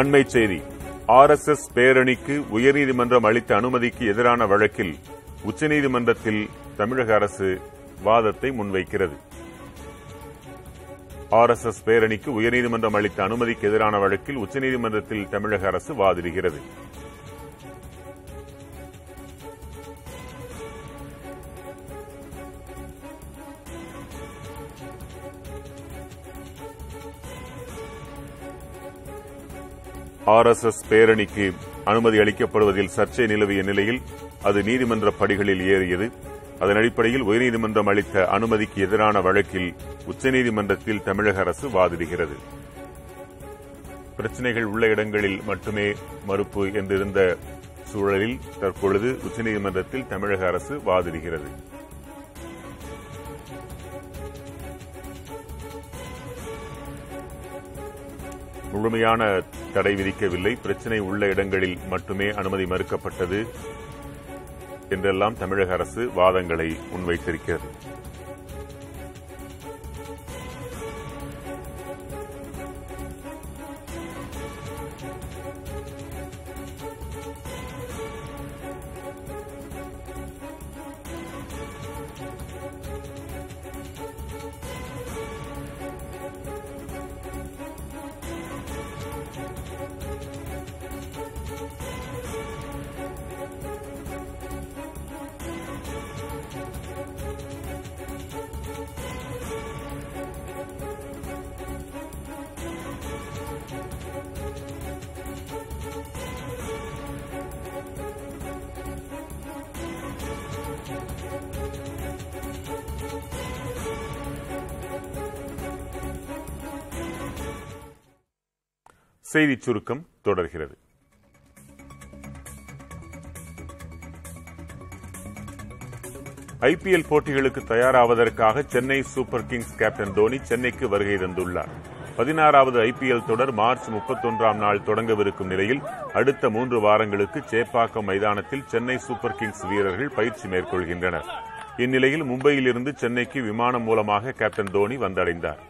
அண்மைச் செய்தி. RSS பேரணிக்கு உயர்நீதிமன்றம் அளித்த அனுமதிக்கு எதிரான வழக்கில் உச்சநீதிமன்றத்தில் தமிழக அரசு வாதத்தை முன்வைக்கிறது. RSS பேரணிக்கு உயர்நீதிமன்றம் அளித்த அனுமதிக்கு எதிரான வழக்கில் உச்சநீதிமன்றத்தில் தமிழக அரசு வாதிடுகிறது. RSS பேரணிக்கு அனுமதி அளிக்கப்படுவதில் சர்ச்சை நிலவிய நிலையில் அது நீதிமன்ற படிகளில் ஏறியது. அதன் அடிப்படையில் உயர்நீதிமன்றம் அளித்த அனுமதிக்கு எதிரான வழக்கில் உச்சநீதிமன்றத்தில் தமிழக அரசு வாதிடுகிறது. பிரச்சினைகள் உள்ள இடங்களில் மட்டுமே மறுப்பு என்றிருந்த சூழலில் தற்பொழுது உச்சநீதிமன்றத்தில் தமிழக அரசு வாதிடுகிறது. முழுமையான தடை விதிக்கவில்லை, பிரச்சினை உள்ள இடங்களில் மட்டுமே அனுமதி மறுக்கப்பட்டது என்றெல்லாம் தமிழக அரசு வாதங்களை முன்வைத்திருக்கிறது. செய்திச் சுருக்கம் தொடர்கிறது. ஐபிஎல் போட்டிகளுக்கு தயாராவதற்காக Chennai Super Kings captain Dhoni சென்னைக்கு வருகை தந்துள்ளார். 16வது ஐபிஎல் தொடர் மார்ச் 31ஆம் நாள் தொடங்கவிருக்கும் நிலையில் அடுத்த 3 வாரங்களுக்கு சேப்பாக்கம் மைதானத்தில் சென்னை சூப்பர் கிங்ஸ் வீரர்கள் பயிற்சி மேற்கொள்கின்றனர். இந்நிலையில் மும்பையில் இருந்து சென்னைக்கு விமானம் மூலமாக கேப்டன் தோனி வந்தடைந்தார்.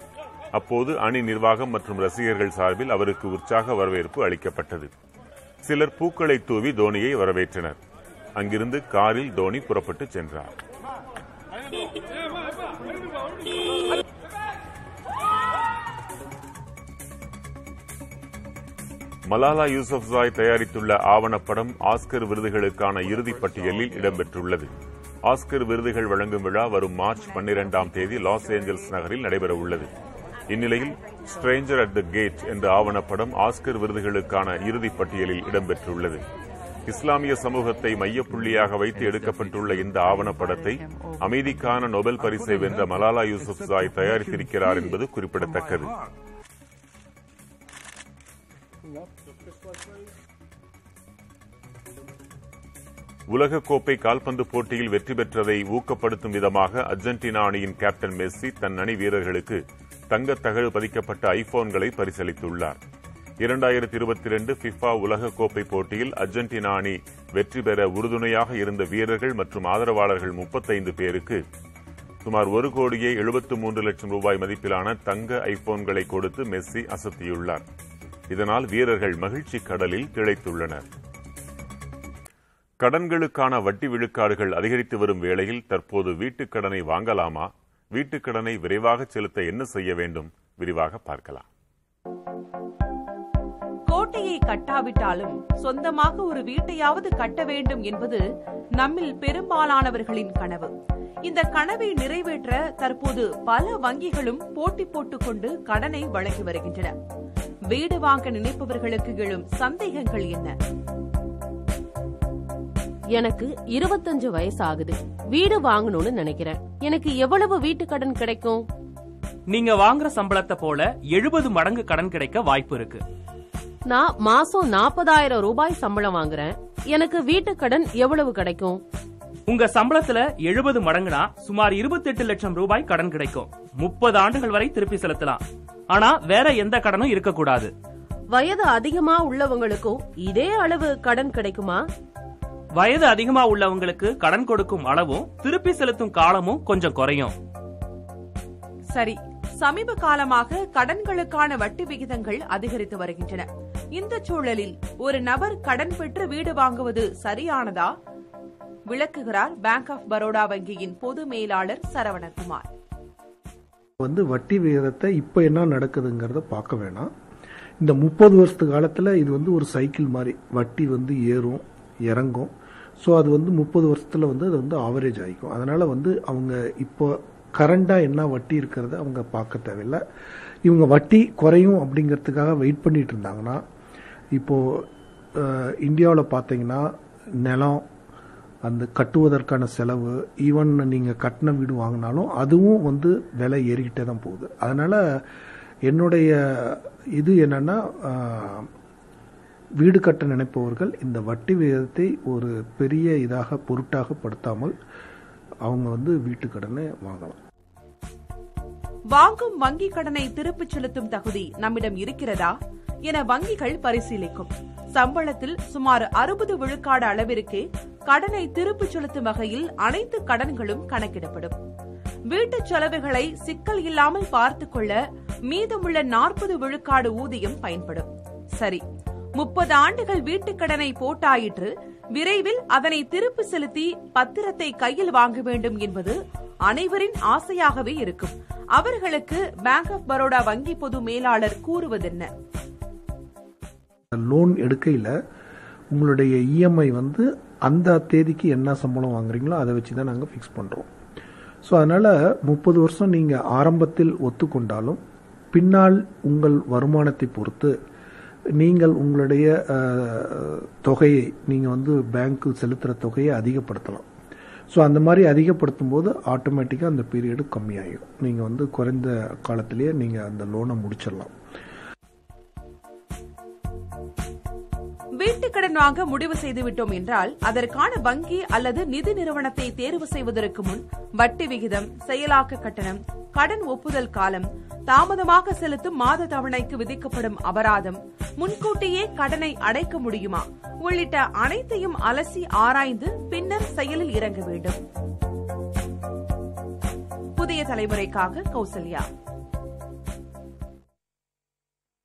அப்போது அணி நிர்வாகம் மற்றும் ரசிகர்கள் சார்பில் அவருக்கு உற்சாக வரவேற்பு அளிக்கப்பட்டது. சிலர் பூக்களை தூவி தோனியை வரவேற்றனர். அங்கிருந்து காரில் தோனி புறப்பட்டு சென்றார். மலாலா யூசப்சாய் தயாரித்துள்ள ஆவணப்படம் ஆஸ்கர் விருதுகளுக்கான இறுதிப் பட்டியலில் இடம்பெற்றுள்ளது. ஆஸ்கர் விருதுகள் வழங்கும் விழா வரும் மார்ச் 12ஆம் தேதி லாஸ் ஏஞ்சல்ஸ் நகரில் நடைபெறவுள்ளது. இந்நிலையில் ஸ்ட்ரேஞ்சர் அட் த கேட் என்ற ஆவணப்படம் ஆஸ்கர் விருதுகளுக்கான இறுதிப் பட்டியலில் இடம்பெற்றுள்ளது. இஸ்லாமிய சமூகத்தை மையப்புள்ளியாக வைத்து எடுக்கப்பட்டுள்ள இந்த ஆவணப்படத்தை அமைதிக்கான நோபல் பரிசை வென்ற மலாலா யூசப்சாய் தயாரித்திருக்கிறார் என்பது குறிப்பிடத்தக்கது. உலகக்கோப்பை கால்பந்து போட்டியில் வெற்றி பெற்றதை ஊக்கப்படுத்தும் விதமாக அர்ஜென்டினா அணியின் கேப்டன் மெஸ்ஸி தன் அணி வீரர்களுக்கு தங்கத் தகடு பதிக்கப்பட்ட ஐபோன்களை பரிசளித்துள்ளார். 2022 ஃபிஃபா உலகக்கோப்பை போட்டியில் அர்ஜென்டினா அணி வெற்றி பெற உறுதுணையாக இருந்த வீரர்கள் மற்றும் ஆதரவாளர்கள் 35 பேருக்கு சுமார் 1,73,00,000 ரூபாய் மதிப்பிலான தங்க ஐபோன்களை கொடுத்து மெஸ்ஸி அசத்தியுள்ளார். இதனால் வீரர்கள் மகிழ்ச்சி கடலில் திளைத்துள்ளனர். கடன்களுக்கான வட்டி விழுக்காடுகள் அதிகரித்து வரும் வேளையில் தற்போது வீட்டுக் கடனை வாங்கலாமா? வீட்டுக் கடனை விரைவாக செலுத்த என்ன செய்ய வேண்டும்? விரிவாக பார்க்கலாம். கோட்டையை கட்டாவிட்டாலும் சொந்தமாக ஒரு வீட்டையாவது கட்ட வேண்டும் என்பது நம்மில் பெரும்பாலானவர்களின் கனவு. இந்த கனவை நிறைவேற்ற தற்போது பல வங்கிகளும் போட்டி போட்டுக்கொண்டு கடனை வழங்கி வருகின்றன. வீடு வாங்க நினைப்பவர்களுக்கு எழும் சந்தேகங்கள் என்ன? எனக்கு 25 வயசு ஆகுது. வீடு வாங்கணும்னு நினைக்கிறேன். எனக்கு எவ்வளவு வீட்டு கடன் கிடைக்கும்? நீங்க வாங்குற சம்பளத்தை போல 70 மடங்கு கடன் கிடைக்க வாய்ப்பு இருக்கு. நான் மாசம் 40,000 ரூபாய் சம்பளம் வாங்குறேன். எனக்கு வீட்டு கடன் எவ்வளவு கிடைக்கும்? உங்க சம்பளத்துல 70 மடங்குனா சுமார் 28 லட்சம் ரூபாய் கடன் கிடைக்கும். 30 ஆண்டுகள் வரை திருப்பி செலுத்தலாம். ஆனா வேற எந்த கடனும் இருக்கக்கூடாது. வயது அதிகமா உள்ளவங்களுக்கும் இதே அளவு கடன் கிடைக்குமா? வயது அதிகமா உள்ளவங்களுக்கு கடன் கொடுக்கும் அளவும் திருப்பி செலுத்தும் காலமும் கொஞ்சம் குறையும். சரி, சமீப காலமாக கடன்களுக்கான வட்டி விகிதங்கள் அதிகரித்து வருகின்றன. இந்த சூழலில் ஒரு நபர் கடன் பெற்று வீடு வாங்குவது சரியானதா? விளக்குகிறார் பேங்க் ஆஃப் பரோடா வங்கியின் பொது மேலாளர் சரவணகுமார். வட்டி விகிதத்தை இப்ப என்ன நடக்குதுங்கிறத பார்க்க வேணாம். இந்த 30 வருஷத்து காலத்துல இது ஒரு சைக்கிள் மாதிரி வட்டி ஏறும் இறங்கும். ஸோ அது 30 வருஷத்துல அது ஆவரேஜ் ஆகிக்கும். அதனால அவங்க இப்போ கரண்டா என்ன வட்டி இருக்கிறத அவங்க பார்க்க தேவையில்லை. இவங்க வட்டி குறையும் அப்படிங்கிறதுக்காக வெயிட் பண்ணிட்டு இருந்தாங்கன்னா, இப்போ இந்தியாவில் பார்த்தீங்கன்னா நிலம் அந்த கட்டுவதற்கான செலவு, ஈவன் நீங்க கட்டின வீடு வாங்கினாலும் அதுவும் விலை ஏறிக்கிட்டே தான் போகுது. அதனால என்னுடைய இது என்னன்னா, வீடு கட்ட நினைப்பவர்கள் இந்த வட்டி விகிதத்தை ஒரு பெரிய இதாக பொருட்டாக படுத்தாமல் அவங்க வீட்டு கடனை வாங்கலாம். வாங்கும் வங்கி கடனை திருப்பிச் செலுத்தும் தகுதி நம்மிடம் இருக்கிறதா? என வங்கிகள் பரிசீலிக்கும். சம்பளத்தில் சுமார் 60 விழுக்காடு அளவிற்கே கடனை திருப்பிச் செலுத்தும் வகையில் அனைத்து கடன்களும் கணக்கிடப்படும். வீட்டுச் செலவுகளை சிக்கல் இல்லாமல் பார்த்துக் கொள்ள மீதமுள்ள 40 விழுக்காடு ஊதியம் பயன்படும். சரி, 30 ஆண்டுகள் வீட்டுக் கடனை போட்டாயிற்று, விரைவில் அதனை திருப்பி செலுத்தி பத்திரத்தை கையில் வாங்க வேண்டும் என்பது அனைவரின் ஆசையாகவே இருக்கும். அவர்களுக்கு பேங்க் ஆஃப் பரோடா வங்கி பொது மேலாளர் கூறுவதென்ன? லோன் எடுக்கையில் உங்களுடைய இஎம்ஐ வந்து அந்த தேதிக்கு என்ன சம்பளம் வாங்குறீங்களோ அதை வச்சு தான் நாங்கள் ஃபிக்ஸ் பண்ணுறோம். ஸோ அதனால் 30 வருஷம் நீங்கள் ஆரம்பத்தில் ஒத்துக்கொண்டாலும் பின்னால் உங்கள் வருமானத்தை பொறுத்து நீங்கள் உங்களுடைய தொகையை நீங்கள் வந்து பேங்க்கு செலுத்துகிற தொகையை அதிகப்படுத்தலாம். ஸோ அந்த மாதிரி அதிகப்படுத்தும் போது ஆட்டோமேட்டிக்காக அந்த பீரியடு கம்மியாகும். நீங்கள் வந்து குறைந்த காலத்திலேயே நீங்கள் அந்த லோனை முடிச்சிடலாம். வீட்டுக்கடன் வாங்க முடிவு செய்துவிட்டோம் என்றால் அதற்கான வங்கி அல்லது நிதி நிறுவனத்தை தேர்வு செய்வதற்கு முன் வட்டி விகிதம், செயலாக்க கட்டணம், கடன் ஒப்புதல் காலம், தாமதமாக செலுத்தும் மாத தவணைக்கு விதிக்கப்படும் அபராதம், முன்கூட்டியே கடனை அடைக்க முடியுமா உள்ளிட்ட அனைத்தையும் அலசி ஆராய்ந்து பின்னர் செயலில் இறங்க வேண்டும். புதிய தலைமுறைக்காக கௌசல்யா.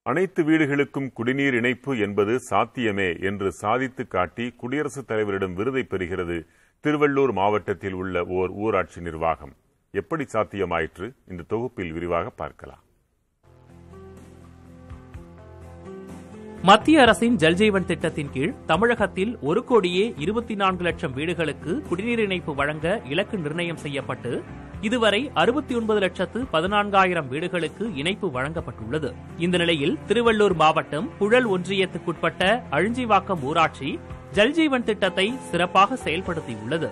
அனைத்து வீடுகளுக்கும் குடிநீர் இணைப்பு என்பது சாத்தியமே என்று சாதித்து காட்டி குடியரசுத் தலைவரிடம் விருதை பெறுகிறது திருவள்ளூர் மாவட்டத்தில் உள்ள ஓர் ஊராட்சி நிர்வாகம். எப்படி சாத்தியமாயிற்று? இந்த தொகுப்பில் விரிவாக பார்க்கலாம். மத்திய அரசின் ஜல்ஜீவன் திட்டத்தின் கீழ் தமிழகத்தில் 1,24,00,000 வீடுகளுக்கு குடிநீர் இணைப்பு வழங்க இலக்கு நிர்ணயம் செய்யப்பட்டு இதுவரை 69,14,000 வீடுகளுக்கு இணைப்பு வழங்கப்பட்டுள்ளது. இந்த நிலையில் திருவள்ளூர் மாவட்டம் புழல் ஒன்றியத்துக்குட்பட்ட அழிஞ்சிவாக்கம் ஊராட்சி ஜல்ஜீவன் திட்டத்தை சிறப்பாக செயல்படுத்தியுள்ளது.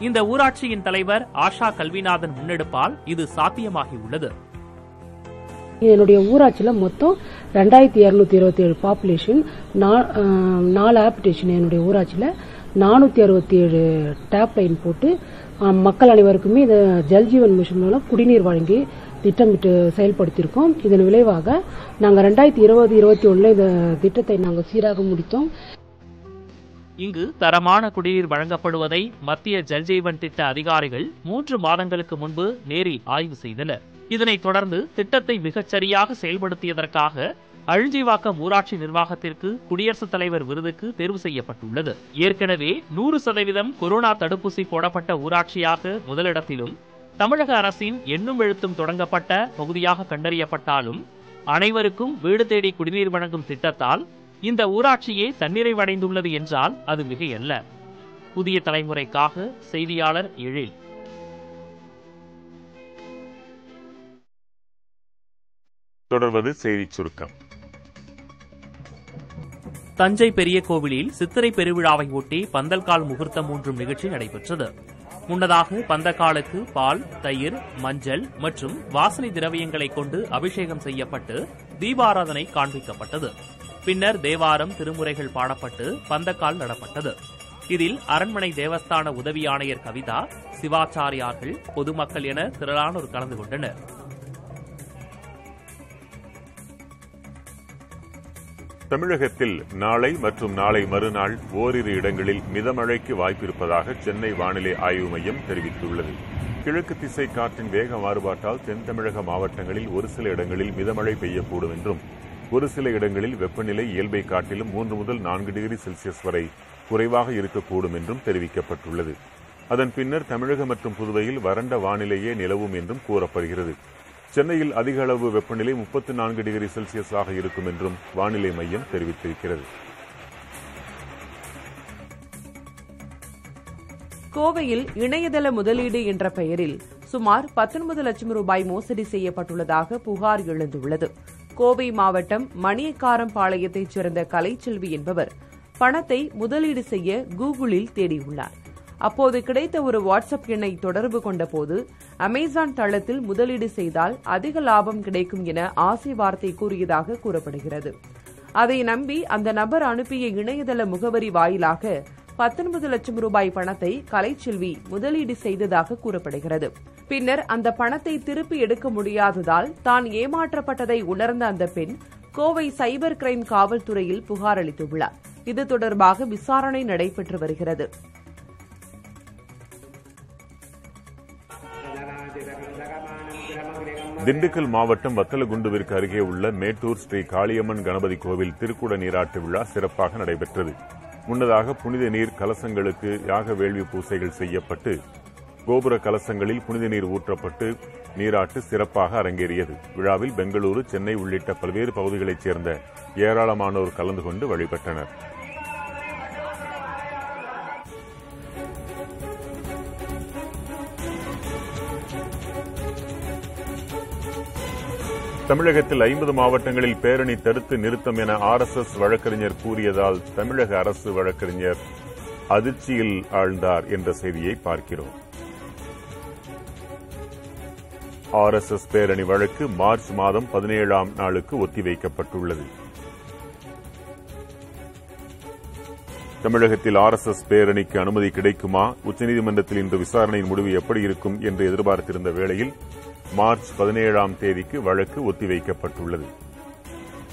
இந்த ஊராட்சியின் தலைவர் ஆஷா கல்விநாதன் முன்னெடுப்பால் இது சாத்தியமாகியுள்ளது. என்னுடைய ஊராட்சியில் மொத்தம் 2227 பாப்புலேஷன், 4 ஆப்டேஷன். என்னுடைய ஊராட்சியில் 467 டேப் லைன் போட்டு மக்கள் அனைவருக்குமே இந்த ஜல்ஜீவன் மிஷன் மூலம் குடிநீர் வழங்கி திட்டமிட்டு செயல்படுத்தியிருக்கோம். இதன் விளைவாக நாங்கள் 2020-21 இந்த திட்டத்தை நாங்கள் சீராக முடித்தோம். இங்கு தரமான குடிநீர் வழங்கப்படுவதை மத்திய ஜல்ஜீவன் திட்ட அதிகாரிகள் 3 மாதங்களுக்கு முன்பு நேரில் ஆய்வு செய்தனர். இதனைத் தொடர்ந்து திட்டத்தை மிகச்சரியாக செயல்படுத்தியதற்காக அழிஞ்சிவாக்கம் ஊராட்சி நிர்வாகத்திற்கு குடியரசுத் தலைவர் விருதுக்கு தேர்வு செய்யப்பட்டுள்ளது. ஏற்கனவே 100% கொரோனா தடுப்பூசி போடப்பட்ட ஊராட்சியாக முதலிடத்திலும் தமிழக அரசின் எண்ணும் எழுத்தும் தொடங்கப்பட்ட பகுதியாக கண்டறியப்பட்டாலும் அனைவருக்கும் வீடு தேடி குடிநீர் வழங்கும் திட்டத்தால் இந்த ஊராட்சியே தன்னிறைவடைந்துள்ளது என்றால் அது மிகையல்ல. புதிய தலைமுறைக்காக செய்தியாளர் எழில். தொடர்வது செய்திச் சுருக்கம். தஞ்சை பெரிய கோவிலில் சித்திரை பெருவிழாவை ஒட்டி பந்தல்கால் முகூர்த்தம் ஊன்றும் நிகழ்ச்சி நடைபெற்றது. முன்னதாக பந்தக்காலுக்கு பால், தயிர், மஞ்சள் மற்றும் வாசனை திரவியங்களை கொண்டு அபிஷேகம் செய்யப்பட்டு தீபாராதனை காண்பிக்கப்பட்டது. பின்னர் தேவாரம், திருமுறைகள் பாடப்பட்டு பந்தக்கால் நடப்பட்டது. இதில் அரண்மனை தேவஸ்தான உதவி ஆணையர் கவிதா, சிவாச்சாரியார்கள், பொதுமக்கள் என திரளானோர் கலந்து கொண்டனர். தமிழகத்தில் நாளை மற்றும் நாளை மறுநாள் ஓரிரு இடங்களில் மிதமழைக்கு வாய்ப்பிருப்பதாக சென்னை வானிலை ஆய்வு மையம் தெரிவித்துள்ளது. கிழக்கு திசை காற்றின் வேக மாறுபாட்டால் தென் தமிழக மாவட்டங்களில் ஒரு சில இடங்களில் மிதமழை பெய்யக்கூடும் என்றும் ஒரு சில இடங்களில் வெப்பநிலை இயல்பை காட்டிலும் 3 முதல் 4 டிகிரி செல்சியஸ் வரை குறைவாக இருக்கக்கூடும் என்றும் தெரிவிக்கப்பட்டுள்ளது. அதன் பின்னர் தமிழகம் மற்றும் புதுவையில் வறண்ட வானிலையே நிலவும் என்றும் கூறப்படுகிறது. சென்னையில் அதிக அளவு வெப்பநிலை 34 டிகிரி செல்சியஸாக இருக்கும் என்றும் வானிலை மையம் தெரிவித்திருக்கிறது. கோவையில் இணையதள முதலீடு என்ற பெயரில் சுமார் 19 லட்சம் ரூபாய் மோசடி செய்யப்பட்டுள்ளதாக புகார் எழுந்துள்ளது. கோவை மாவட்டம் மணியக்காரம்பாளையத்தைச் சேர்ந்த கலைச்செல்வி என்பவர் பணத்தை முதலீடு செய்ய கூகுளில் தேடியுள்ளார். அப்போது கிடைத்த ஒரு வாட்ஸ்அப் எண்ணை தொடர்பு கொண்டபோது அமேசான் தளத்தில் முதலீடு செய்தால் அதிக லாபம் கிடைக்கும் என ஆசை வார்த்தை கூறியதாக கூறப்படுகிறது. அதை நம்பி அந்த நபர் அனுப்பிய இணையதள முகவரி வாயிலாக 19 லட்சம் ரூபாய் பணத்தை கலைச்செல்வி முதலீடு செய்ததாக கூறப்படுகிறது. பின்னர் அந்த பணத்தை திருப்பி எடுக்க முடியாததால் தான் ஏமாற்றப்பட்டதை உணர்ந்த அந்த பெண் கோவை சைபர் கிரைம் காவல்துறையில் புகார் அளித்துள்ளார். இது தொடர்பாக விசாரணை நடைபெற்று வருகிறது. திண்டுக்கல் மாவட்டம் வத்தலகுண்டுவிற்கு அருகே உள்ள மேட்டூர் ஸ்ரீ காளியம்மன் கணபதி கோவில் திருக்குட நீராட்டு விழா சிறப்பாக நடைபெற்றது. முன்னதாக புனித நீர் கலசங்களுக்கு யாக வேள்வி பூசைகள் செய்யப்பட்டு கோபுர கலசங்களில் புனித நீர் ஊற்றப்பட்டு நீராட்டு சிறப்பாக அரங்கேறியது. விழாவில் பெங்களூரு, சென்னை உள்ளிட்ட பல்வேறு பகுதிகளைச் சேர்ந்த ஏராளமானோர் கலந்து கொண்டு வழிபட்டனர். தமிழகத்தில் 50 மாவட்டங்களில் பேரணி தடுத்து நிறுத்தம் என RSS வழக்கறிஞர் கூறியதால் தமிழக அரசு வழக்கறிஞர் அதிர்ச்சியில் ஆழ்ந்தார் என்ற செய்தியை பார்க்கிறோம். RSS பேரணி வழக்கு மார்ச் மாதம் 17ஆம் நாளுக்கு ஒத்திவைக்கப்பட்டுள்ளது. தமிழகத்தில் RSS பேரணிக்கு அனுமதி கிடைக்குமா? உச்சநீதிமன்றத்தில் இன்று விசாரணையின் முடிவு எப்படி இருக்கும் என்று எதிர்பார்த்திருந்த வேளையில் மார்ச் 17ஆம் தேதிக்கு வழக்கு ஒத்திவைக்கப்பட்டுள்ளது.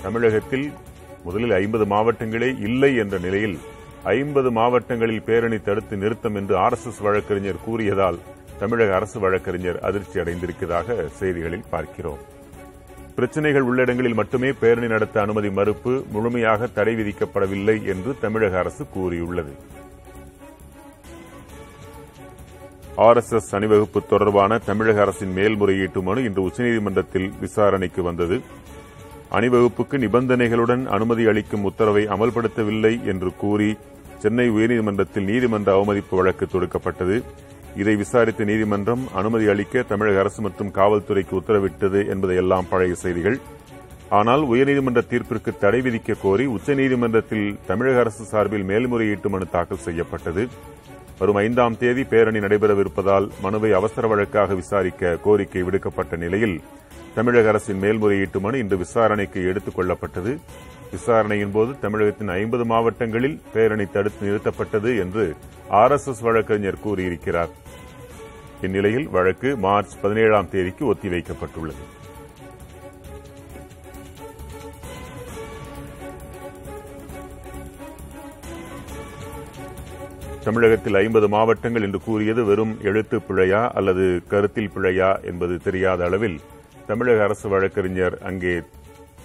தமிழகத்தில் முதலில் 50 மாவட்டங்களே இல்லை என்ற நிலையில் 50 மாவட்டங்களில் பேரணி தடுத்து நிறுத்தம் என்று RSS வழக்கறிஞர் கூறியதால் தமிழக அரசு வழக்கறிஞர் அதிர்ச்சி அடைந்திருப்பதாக செய்திகளில் பார்க்கிறோம். பிரச்சினைகள் உள்ள இடங்களில் மட்டுமே பேரணி நடத்த அனுமதி மறுப்பு, முழுமையாக தடை விதிக்கப்படவில்லை என்று தமிழக அரசு கூறியுள்ளது. RSS அணிவகுப்பு தொடர்பான தமிழக அரசின் மேல்முறையீட்டு மனு இன்று உச்சநீதிமன்றத்தில் விசாரணைக்கு வந்தது. அணிவகுப்புக்கு நிபந்தனைகளுடன் அனுமதி அளிக்கும் உத்தரவை அமல்படுத்தவில்லை என்று கூறி சென்னை உயர்நீதிமன்றத்தில் நீதிமன்ற அவமதிப்பு வழக்கு தொடுக்கப்பட்டது. இதை விசாரித்த நீதிமன்றம் அனுமதி அளிக்க தமிழக அரசு மற்றும் காவல்துறைக்கு உத்தரவிட்டது என்பதையெல்லாம் பழைய செய்திகள். ஆனால் உயர்நீதிமன்ற தீர்ப்பிற்கு தடை விதிக்க கோரி உச்சநீதிமன்றத்தில் தமிழக அரசு சார்பில் மேல்முறையீட்டு மனு தாக்கல் செய்யப்பட்டது. வரும் 5ஆம் தேதி பேரணி நடைபெறவிருப்பதால் மனுவை அவசர வழக்காக விசாரிக்க கோரிக்கை விடுக்கப்பட்ட நிலையில் தமிழக அரசின் மேல்முறையீட்டு மனு இன்று விசாரணைக்கு எடுத்துக் கொள்ளப்பட்டது. விசாரணையின் போது தமிழகத்தின் 50 மாவட்டங்களில் பேரணி தடுத்து நிறுத்தப்பட்டது என்று RSS வழக்கறிஞர் கூறியிருக்கிறார். இந்நிலையில் வழக்கு மார்ச் 17ஆம் தேதிக்கு ஒத்திவைக்கப்பட்டுள்ளது. தமிழகத்தில் 50 மாவட்டங்கள் என்று கூறியது வெறும் எழுத்து பிழையா அல்லது கருத்தில் பிழையா என்பது தெரியாத அளவில் தமிழக அரசு வழக்கறிஞர் அங்கே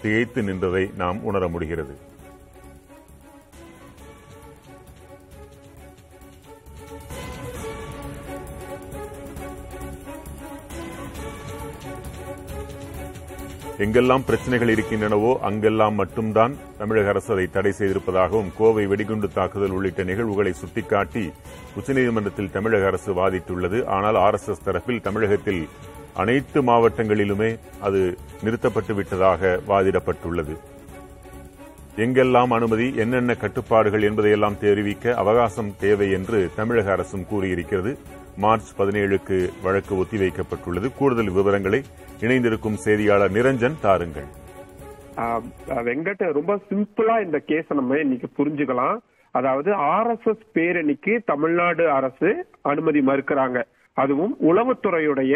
திகைத்து நின்றதை நாம் உணர முடிகிறது. எங்கெல்லாம் பிரச்சனைகள் இருக்கின்றனவோ அங்கெல்லாம் மட்டும்தான் தமிழக அரசு அதை தடை செய்திருப்பதாகவும் கோவை வெடிகுண்டு தாக்குதல் உள்ளிட்ட நிகழ்வுகளை சுட்டிக்காட்டி உச்சநீதிமன்றத்தில் தமிழக அரசு வாதிட்டுள்ளது. ஆனால் RSS தரப்பில் தமிழகத்தில் அனைத்து மாவட்டங்களிலுமே அது நிறுத்தப்பட்டு விட்டதாக வாதிடப்பட்டுள்ளது. எங்கெல்லாம் அனுமதி, என்னென்ன கட்டுப்பாடுகள் என்பதையெல்லாம் தெரிவிக்க அவகாசம் தேவை என்று தமிழக அரசும் கூறியிருக்கிறது. மார்ச் 17க்கு வழக்கு ஒத்திவைக்கப்பட்டுள்ளது. கூடுதல் விவரங்களை இணைந்திருக்கும் செய்தியாளர் நிரஞ்சன் தாருங்கள். வெங்கட், ரொம்ப சிம்பிளா இந்த கேஸை நம்ம இன்னைக்கு புரிஞ்சுக்கலாம். அதாவது RSS பேரணிக்கு தமிழ்நாடு அரசு அனுமதி மறுக்கிறாங்க. அதுவும் உளவுத்துறையுடைய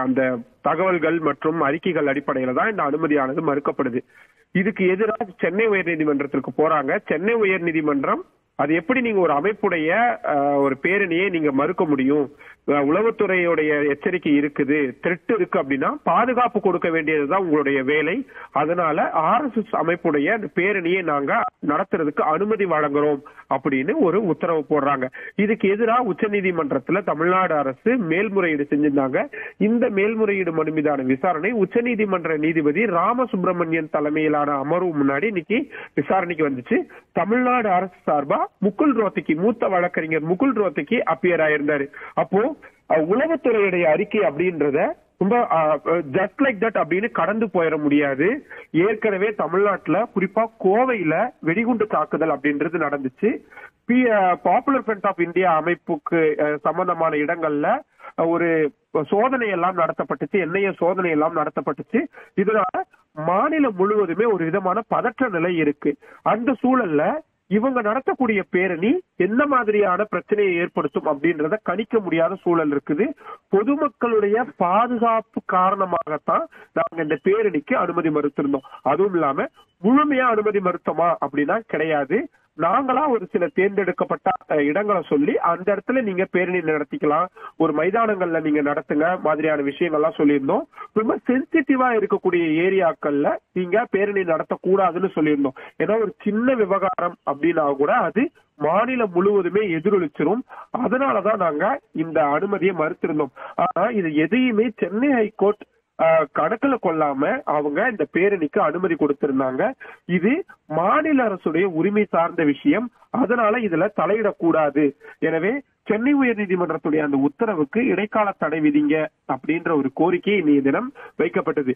அந்த தகவல்கள் மற்றும் அறிக்கைகள் அடிப்படையில தான் இந்த அனுமதியானது மறுக்கப்படுது. இதுக்கு எதிராக சென்னை உயர்நீதிமன்றத்திற்கு போறாங்க. சென்னை உயர்நீதிமன்றம் அது எப்படி நீங்க ஒரு அமைப்புடைய ஒரு பேரணியை நீங்க மறுக்க முடியும்? உளவுத்துறையுடைய எச்சரிக்கை இருக்குது, த்ரெட் இருக்கு அப்படின்னா பாதுகாப்பு கொடுக்க வேண்டியதுதான் உங்களுடைய வேலை. அதனால RSS அமைப்புடைய பேரணியை நாங்க நடத்துறதுக்கு அனுமதி வழங்குறோம் அப்படின்னு ஒரு உத்தரவு போடுறாங்க. இதுக்கு எதிராக உச்சநீதிமன்றத்துல தமிழ்நாடு அரசு மேல்முறையீடு செஞ்சிருந்தாங்க. இந்த மேல்முறையீடு மனு மீதான விசாரணை உச்சநீதிமன்ற நீதிபதி ராமசுப்ரமணியன் தலைமையிலான அமர்வு முன்னாடி இன்னைக்கு விசாரணைக்கு வந்துச்சு. தமிழ்நாடு அரசு சார்பா முகுல் ரோத்தகி, மூத்த வழக்கறிஞர் முகுல் ரோத்தகி அப்பியர் ஆயிருந்தாரு. அப்போ உளவுத்துறையுடைய அறிக்கை அப்படின்றத ரொம்ப ஜஸ்ட் லைக் தட் அப்படின்னு கடந்து போயிட முடியாது. ஏற்கனவே தமிழ்நாட்டுல குறிப்பா கோவையில வெடிகுண்டு தாக்குதல் அப்படின்றது நடந்துச்சு. பாப்புலர் ஃப்ரண்ட் ஆஃப் இந்தியா அமைப்புக்கு சம்பந்தமான இடங்கள்ல ஒரு சோதனை எல்லாம் நடத்தப்பட்டுச்சு, NIA சோதனை எல்லாம் நடத்தப்பட்டுச்சு. இதனால மாநிலம் முழுவதுமே ஒரு விதமான பதற்ற நிலை இருக்கு. அந்த சூழல்ல இவங்க நடத்தக்கூடிய பேரணி என்ன மாதிரியான பிரச்சனையை ஏற்படுத்தும் அப்படின்றத கணிக்க முடியாத சூழல் இருக்குது. பொதுமக்களுடைய பாதுகாப்பு காரணமாகத்தான் நாங்க இந்த பேரணிக்கு அனுமதி மறுத்திருந்தோம். அதுவும் இல்லாம முழுமையா அனுமதி மறுத்தோமா அப்படின்னா கிடையாது. நாங்களா ஒரு சில தேர்ந்தெடுக்கப்பட்ட இடங்களை சொல்லி அந்த இடத்துல நீங்க பேரணி நடத்திக்கலாம், ஒரு மைதானங்கள்ல நீங்க நடத்துங்க மாதிரியான விஷயங்கள்லாம் சொல்லியிருந்தோம். ரொம்ப சென்சிட்டிவா இருக்கக்கூடிய ஏரியாக்கள்ல நீங்க பேரணி நடத்தக்கூடாதுன்னு சொல்லியிருந்தோம். ஏன்னா ஒரு சின்ன விவகாரம் அப்படின்னா கூட அது மாநிலம் முழுவதுமே எதிரொலிச்சிரும். அதனாலதான் நாங்க இந்த அனுமதியை மறுத்திருந்தோம். ஆனா இது எதையுமே சென்னை ஹைகோர்ட் கணக்குல கொள்ளாம அவங்க இந்த பேரணிக்கு அனுமதி கொடுத்திருந்தாங்க. இது மாநில அரசுடைய உரிமை சார்ந்த விஷயம், அதனால இதுல தலையிடக்கூடாது. எனவே சென்னை உயர்நீதிமன்றத்துடைய அந்த உத்தரவுக்கு இடைக்கால தடை விதிங்க அப்படின்ற ஒரு கோரிக்கை இன்றைய தினம் வைக்கப்பட்டது.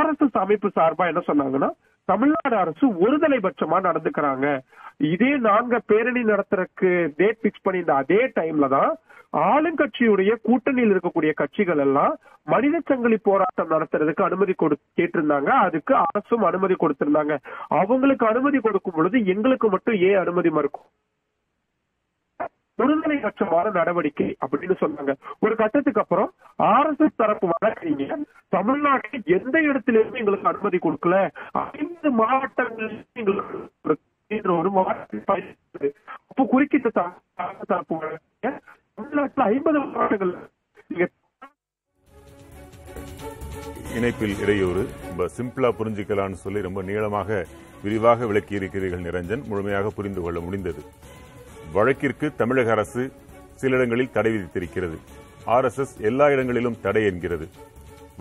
RSS அமைப்பு சார்பா என்ன சொன்னாங்கன்னா, தமிழ்நாடு அரசு ஒருதலைபட்சமா நடந்துக்கிறாங்க. இதே நாங்க பேரணி நடத்துறதுக்கு டேட் பிக்ஸ் பண்ணியிருந்த அதே டைம்ல தான் ஆளுங்கட்சியுடைய கூட்டணியில் இருக்கக்கூடிய கட்சிகள் எல்லாம் மனித சங்கிலி போராட்டம் நடத்துறதுக்கு அனுமதி கேட்டிருந்தாங்க. அதுக்கு அரசும் அனுமதி கொடுத்திருந்தாங்க. அவங்களுக்கு அனுமதி கொடுக்கும் பொழுது எங்களுக்கு மட்டும் ஏன் அனுமதி மறுக்கும்? ஒருதலைபட்சமான நடவடிக்கை அப்படின்னு சொன்னாங்க. ஒரு கட்டத்துக்கு அப்புறம் RSS தரப்பு வழக்கறிஞர் தமிழ்நாட்டில் எந்த இடத்திலிருந்து எங்களுக்கு அனுமதி கொடுக்கல, 5 மாவட்டங்களில் எங்களுக்கு ஒரு மாவட்டம் அப்போ குறுக்கிட்ட தரப்பு வழக்கறிஞர் தமிழ்நாட்டில் 50 மாவட்டங்கள். இணைப்பில் இடையூறு. சிம்பிளா புரிஞ்சுக்கலான்னு சொல்லி ரொம்ப நீளமாக விரிவாக விளக்கி இருக்கிறீர்கள் நிரஞ்சன். முழுமையாக புரிந்து கொள்ள முடிந்தது. வழக்கிற்கு தமிழக அரசு சில இடங்களில் தடை விதித்திருக்கிறது. RSS எல்லா இடங்களிலும் தடை என்கிறது.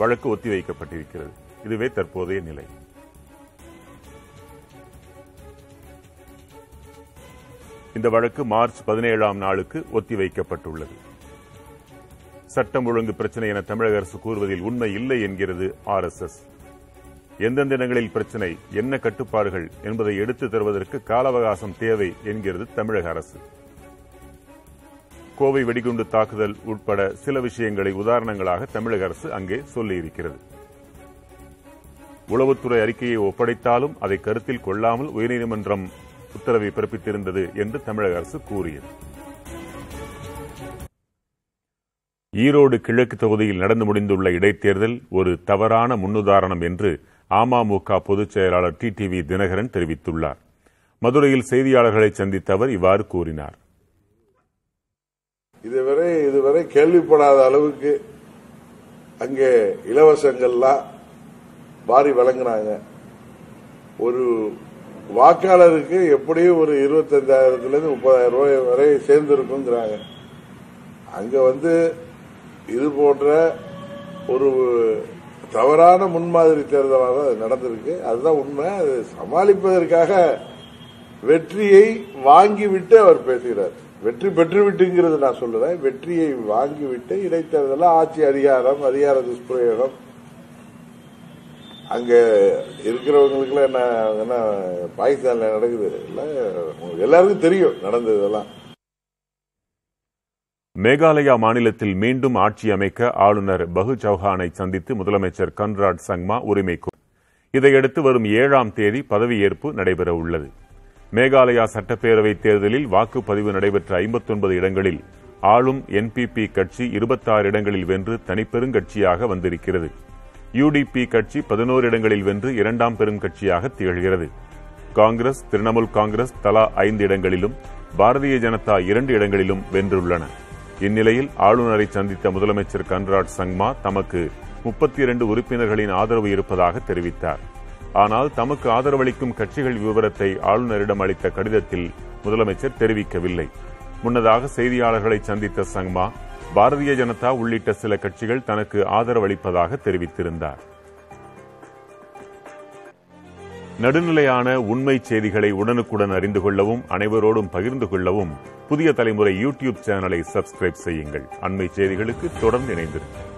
வழக்கு ஒத்திவைக்கப்பட்டிருக்கிறது. இதுவே தற்போதைய நிலை. இந்த வழக்கு மார்ச் 17ஆம் நாளுக்கு ஒத்திவைக்கப்பட்டுள்ளது. சட்டம் ஒழுங்கு பிரச்சனை என தமிழக அரசு கூறுவதில் உண்மை இல்லை என்கிறது RSS. எந்தெந்த இடங்களில் பிரச்சனை, என்ன கட்டுப்பாடுகள் என்பதை எடுத்து தருவதற்கு கால அவகாசம் தேவை என்கிறது தமிழக அரசு. கோவை வெடிகுண்டு தாக்குதல் உட்பட சில விஷயங்களை உதாரணங்களாக தமிழக அரசு அங்கே சொல்லியிருக்கிறது. உளவுத்துறை அறிக்கையை ஒப்படைத்தாலும் அதை கருத்தில் கொள்ளாமல் உயர்நீதிமன்றம் உத்தரவை பிறப்பித்திருந்தது என்று தமிழக அரசு கூறியது. ஈரோடு கிழக்கு தொகுதியில் நடந்து முடிந்துள்ள இடைத்தேர்தல் ஒரு தவறான முன்னுதாரணம் என்று அமமுக பொதுச் செயலாளர் டிடிவி தினகரன் தெரிவித்துள்ளார். மதுரையில் செய்தியாளர்களை சந்தித்த அவர் இவ்வாறு கூறினார். இதுவரை கேள்விப்படாத அளவுக்கு அங்கே இலவசங்கள்லாம் வாரி வழங்கினாங்க. ஒரு வாக்காளருக்கு எப்படியும் ஒரு 25,000 30,000 ரூபாய் வரை சேர்ந்திருக்குங்கிறாங்க. அங்க இது போன்ற ஒரு தவறான முன்மாதிரி தேர்தலாக அது நடந்திருக்கு. அதுதான் உண்மை. அது சமாளிப்பதற்காக வெற்றியை வாங்கிவிட்டு அவர் பேசுகிறார். வெற்றி பெற்றுவிட்டுங்கிறது நான் சொல்லுறேன். வெற்றியை வாங்கிவிட்டு இடைத்தேர்தல் ஆட்சி அதிகாரம், அதிகார துஷ்பிரயோகம், அங்க இருக்கிறவங்களுக்கு என்ன பாகிஸ்தான்ல நடக்குது எல்லாருக்கும் தெரியும் நடந்ததெல்லாம். மேகாலயா மாநிலத்தில் மீண்டும் ஆட்சி அமைக்க ஆளுநர் பகு சௌஹானை சந்தித்து முதலமைச்சர் கன்ராட் சங்மா உரிமை கோரினார். இதையடுத்து வரும் 7ஆம் தேதி பதவியேற்பு நடைபெற உள்ளது. மேகாலயா சட்டப்பேரவைத் தேர்தலில் வாக்குப்பதிவு நடைபெற்ற 59 இடங்களில் ஆளும் NPP கட்சி 26 இடங்களில் வென்று தனிப்பெருங்கட்சியாக வந்திருக்கிறது. UDP கட்சி 11 இடங்களில் வென்று 2ஆம் பெரும் கட்சியாக திகழ்கிறது. காங்கிரஸ், திரிணாமுல் காங்கிரஸ் தலா 5 இடங்களிலும், பாரதிய ஜனதா 2 இடங்களிலும் வென்றுள்ளன. இந்நிலையில் ஆளுநரை சந்தித்த முதலமைச்சர் கன்ராட் சங்மா தமக்கு 32 உறுப்பினர்களின் ஆதரவு இருப்பதாக தெரிவித்தார். ஆனால் தமக்கு ஆதரவளிக்கும் கட்சிகள் விவரத்தை ஆளுநரிடம் அளித்த கடிதத்தில் முதலமைச்சர் தெரிவிக்கவில்லை. முன்னதாக செய்தியாளர்களை சந்தித்த சங்மா பாரதிய ஜனதா உள்ளிட்ட சில கட்சிகள் தனக்கு ஆதரவளிப்பதாக தெரிவித்திருந்தார். நடுநிலையான உண்மை செய்திகளை உடனுக்குடன் அறிந்து கொள்ளவும் அனைவரோடும் பகிர்ந்து கொள்ளவும் புதிய தலைமுறை யூடியூப் சேனலை சப்ஸ்கிரைப் செய்யுங்கள். அண்மை செய்திகளுக்கு தொடர்ந்து இணைந்திருங்கள்.